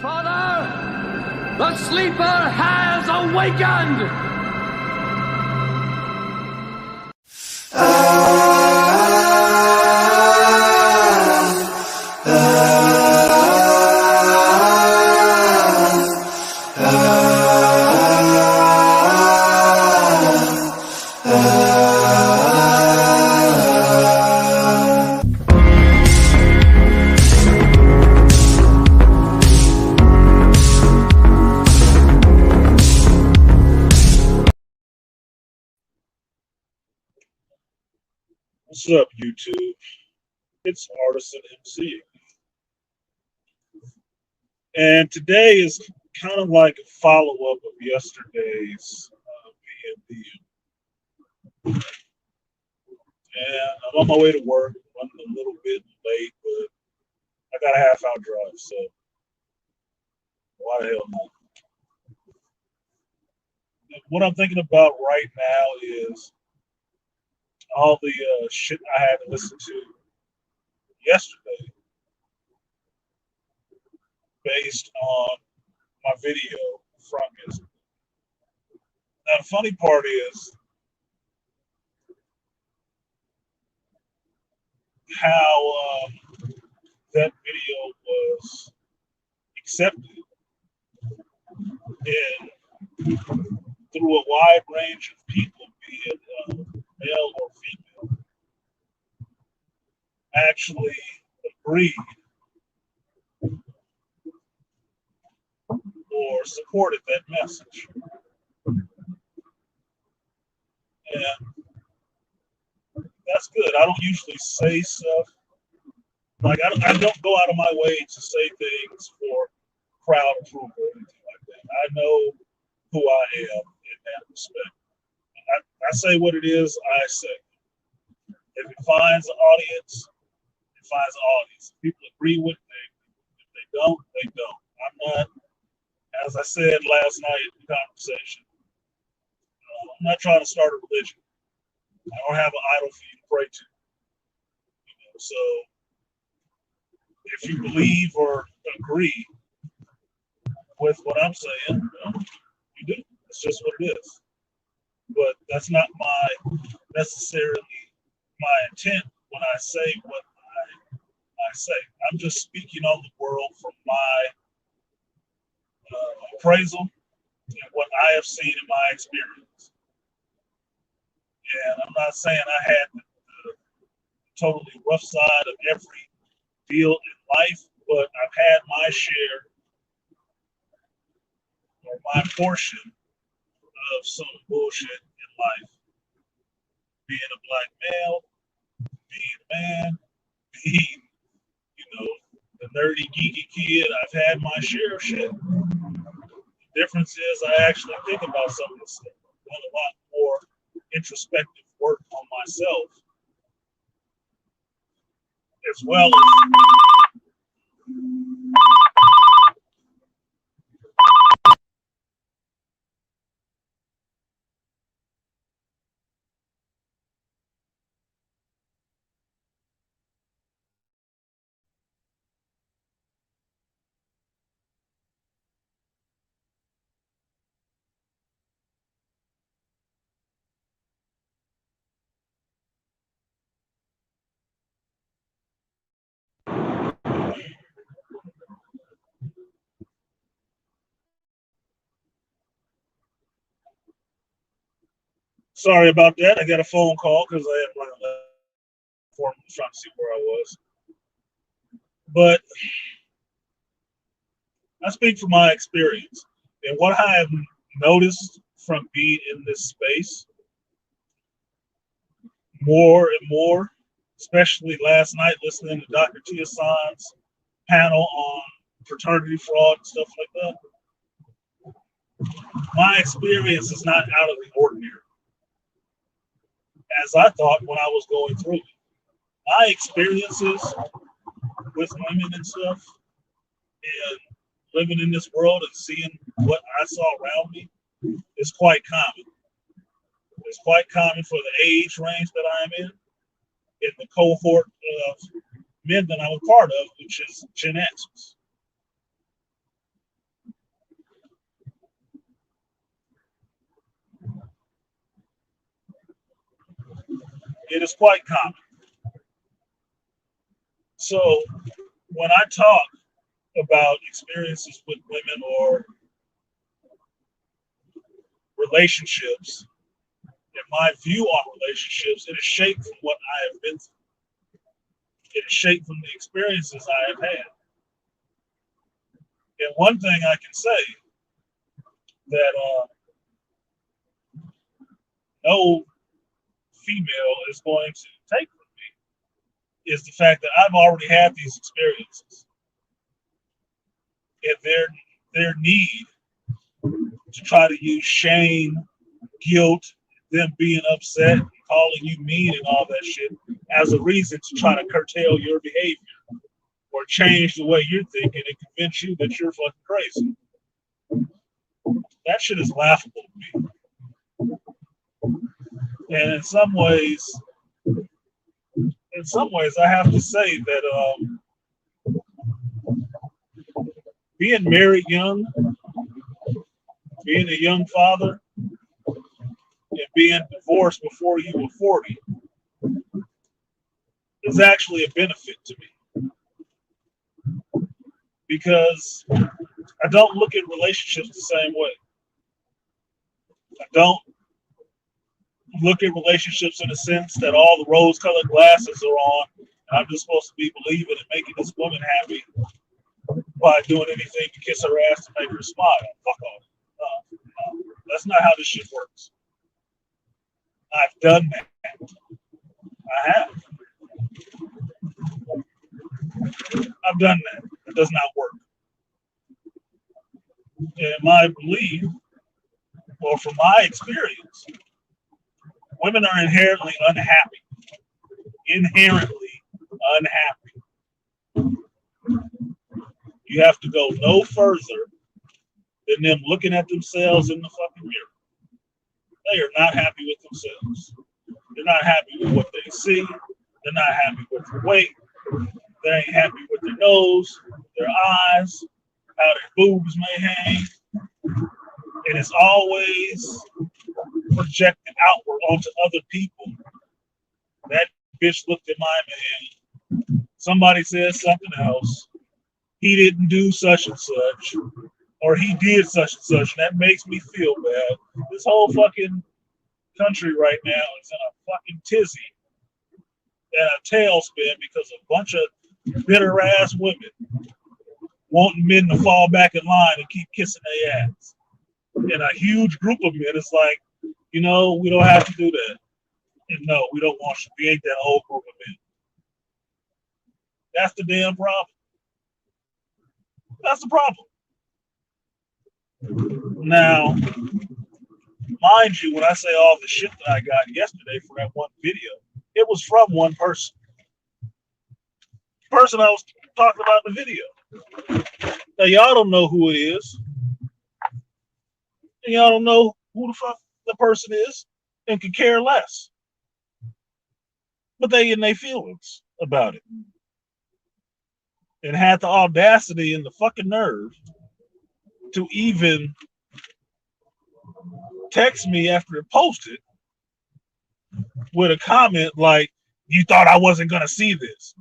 Father, the sleeper has awakened! What's up, YouTube? It's Artisan MC. And today is kind of like a follow-up of yesterday's PMDM. And I'm on my way to work. I'm a little bit late, but I got a half-hour drive, so why the hell not? What I'm thinking about right now is all the shit I had to listen to yesterday based on my video from yesterday. Now, the funny part is how that video was accepted and through a wide range of people, be it male or female, actually agreed or supported that message. And that's good. I don't usually say stuff. Like, I don't go out of my way to say things for crowd approval or anything like that. I know who I am in that respect. I say what it is, I say. If it finds an audience, it finds an audience. If people agree with it, if they don't, they don't. I'm not, as I said last night in the conversation, I'm not trying to start a religion. I don't have an idol for you to pray to. So if you believe or agree with what I'm saying, you do. It's just what it is. But that's not necessarily my intent when I say what I say. I'm just speaking on the world from my appraisal and what I have seen in my experience. And I'm not saying I had the totally rough side of every deal in life, but I've had my share or my portion of some bullshit in life. Being a black male, being a man, being, the nerdy, geeky kid, I've had my share of shit. The difference is I actually think about some of this stuff. I've done a lot more introspective work on myself, as well as sorry about that. I got a phone call because I had run a form trying to see where I was. But I speak from my experience. And what I have noticed from being in this space more and more, especially last night listening to Dr. Artisan's panel on fraternity fraud and stuff like that, my experience is not out of the ordinary, as I thought when I was going through it. My experiences with women and stuff, and living in this world and seeing what I saw around me is quite common. It's quite common for the age range that I'm in the cohort of men that I'm a part of, which is Gen X. It is quite common. So when I talk about experiences with women or relationships, and my view on relationships, it is shaped from what I have been through. It is shaped from the experiences I have had. And one thing I can say that no female is going to take from me is the fact that I've already had these experiences. And their need to try to use shame, guilt, them being upset, calling you mean and all that shit as a reason to try to curtail your behavior or change the way you're thinking and convince you that you're fucking crazy. That shit is laughable to me. And in some ways, I have to say that being married young, being a young father, and being divorced before you were 40 is actually a benefit to me. Because I don't look at relationships the same way. I don't look at relationships in the sense that all the rose-colored glasses are on, and I'm just supposed to be believing and making this woman happy by doing anything to kiss her ass to make her smile. Fuck off. No. That's not how this shit works. I've done that. I have. I've done that. It does not work. In my belief, or from my experience, women are inherently unhappy. Inherently unhappy. You have to go no further than them looking at themselves in the fucking mirror. They are not happy with themselves. They're not happy with what they see. They're not happy with their weight. They ain't happy with their nose, their eyes, how their boobs may hang. And it's always projected outward onto other people. That bitch looked at my man. Somebody said something else. He didn't do such and such. Or he did such and such. And that makes me feel bad. This whole fucking country right now is in a fucking tizzy and a tailspin because a bunch of bitter ass women wanting men to fall back in line and keep kissing their ass. And a huge group of men is like, you know, we don't have to do that. And no, we don't want you. We ain't that whole group of men. That's the damn problem. That's the problem. Now, mind you, when I say all the shit that I got yesterday for that one video, it was from one person. The person I was talking about in the video. Now, y'all don't know who it is. And y'all don't know who the fuck the person is and could care less. But they in their feelings about it. And had the audacity and the fucking nerve to even text me after it posted with a comment like, you thought I wasn't going to see this.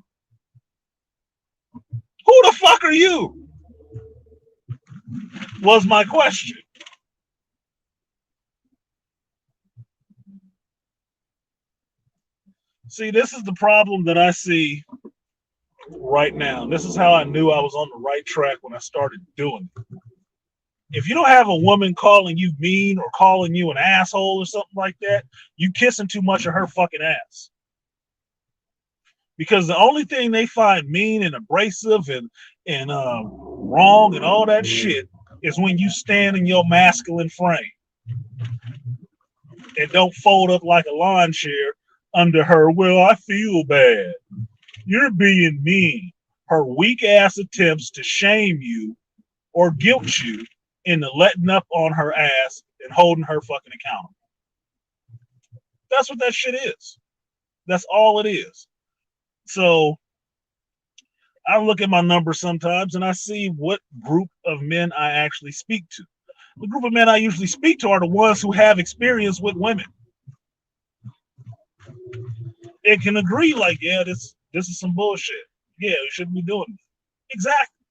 Who the fuck are you? Was my question. See, this is the problem that I see right now. This is how I knew I was on the right track when I started doing it. If you don't have a woman calling you mean or calling you an asshole or something like that, you kissing too much of her fucking ass. Because the only thing they find mean and abrasive and wrong and all that shit is when you stand in your masculine frame and don't fold up like a lawn chair under her, well, I feel bad. You're being mean. Her weak ass attempts to shame you or guilt you into letting up on her ass and holding her fucking accountable. That's what that shit is. That's all it is. So I look at my numbers sometimes and I see what group of men I actually speak to. The group of men I usually speak to are the ones who have experience with women. and can agree, like, yeah, this is some bullshit. Yeah, we shouldn't be doing this. Exactly.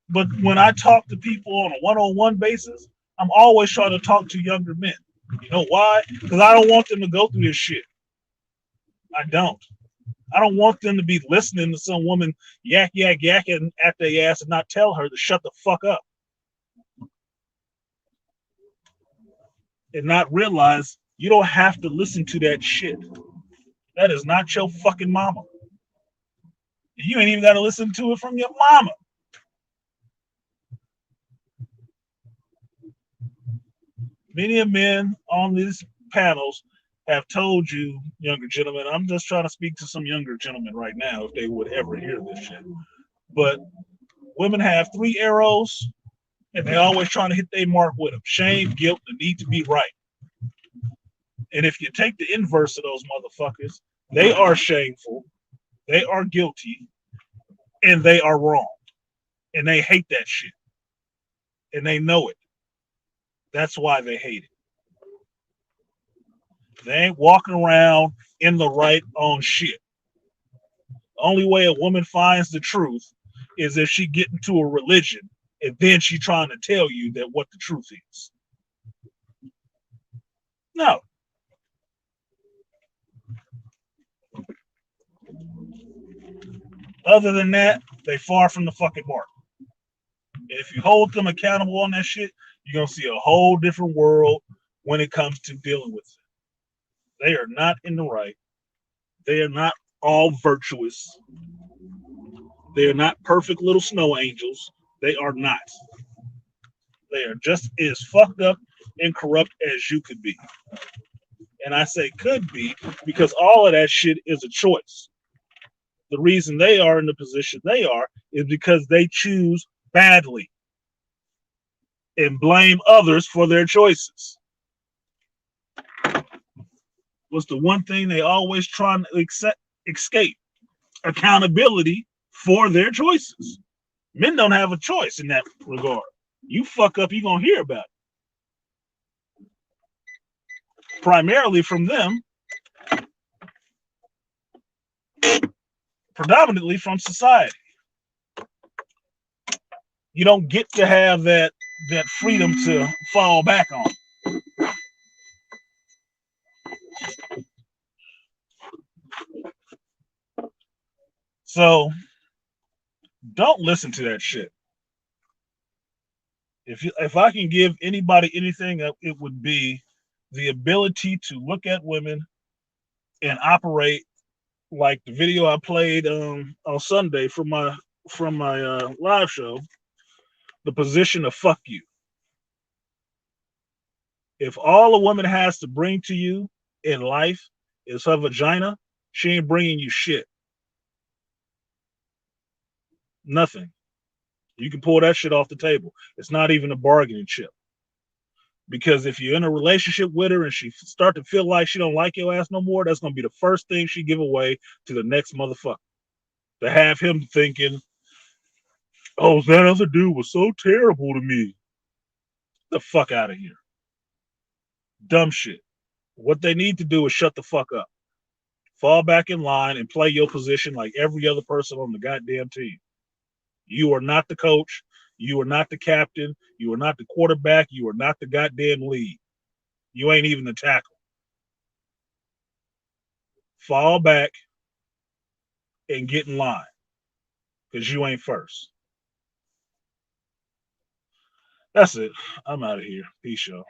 But when I talk to people on a one-on-one basis, I'm always trying to talk to younger men. You know why? Because I don't want them to go through this shit. I don't. I don't want them to be listening to some woman yakking at their ass and not tell her to shut the fuck up. And not realize you don't have to listen to that shit. That is not your fucking mama. You ain't even got to listen to it from your mama. Many men on these panels have told you, younger gentlemen, I'm just trying to speak to some younger gentlemen right now if they would ever hear this shit. But women have 3 arrows and they always trying to hit their mark with them. Shame, guilt, the need to be right. And if you take the inverse of those motherfuckers, they are shameful, they are guilty, and they are wrong. And they hate that shit. And they know it. That's why they hate it. They ain't walking around in the right on shit. The only way a woman finds the truth is if she get into a religion and then she trying to tell you that what the truth is. No. Other than that, they far from the fucking mark. And if you hold them accountable on that shit, you're gonna see a whole different world when it comes to dealing with it. They are not in the right. They are not all virtuous. They are not perfect little snow angels. They are not. They are just as fucked up and corrupt as you could be. And I say could be because all of that shit is a choice. The reason they are in the position they are is because they choose badly and blame others for their choices. What's the one thing they always try to escape? Accountability for their choices. Men don't have a choice in that regard. You fuck up, you're going to hear about it. Primarily from them, predominantly from society. You don't get to have that freedom to fall back on. So don't listen to that shit. If I can give anybody anything, it would be the ability to look at women and operate like the video I played on Sunday from my live show. The position of fuck you. If all a woman has to bring to you in life is her vagina, she ain't bringing you shit. Nothing. You can pull that shit off the table. It's not even a bargaining chip. Because if you're in a relationship with her and she start to feel like she don't like your ass no more, that's going to be the first thing she give away to the next motherfucker. To have him thinking, oh, that other dude was so terrible to me. Get the fuck out of here. Dumb shit. What they need to do is shut the fuck up. Fall back in line and play your position like every other person on the goddamn team. You are not the coach. You are not the captain. You are not the quarterback. You are not the goddamn lead. You ain't even the tackle. Fall back and get in line because you ain't first. That's it. I'm out of here. Peace, y'all.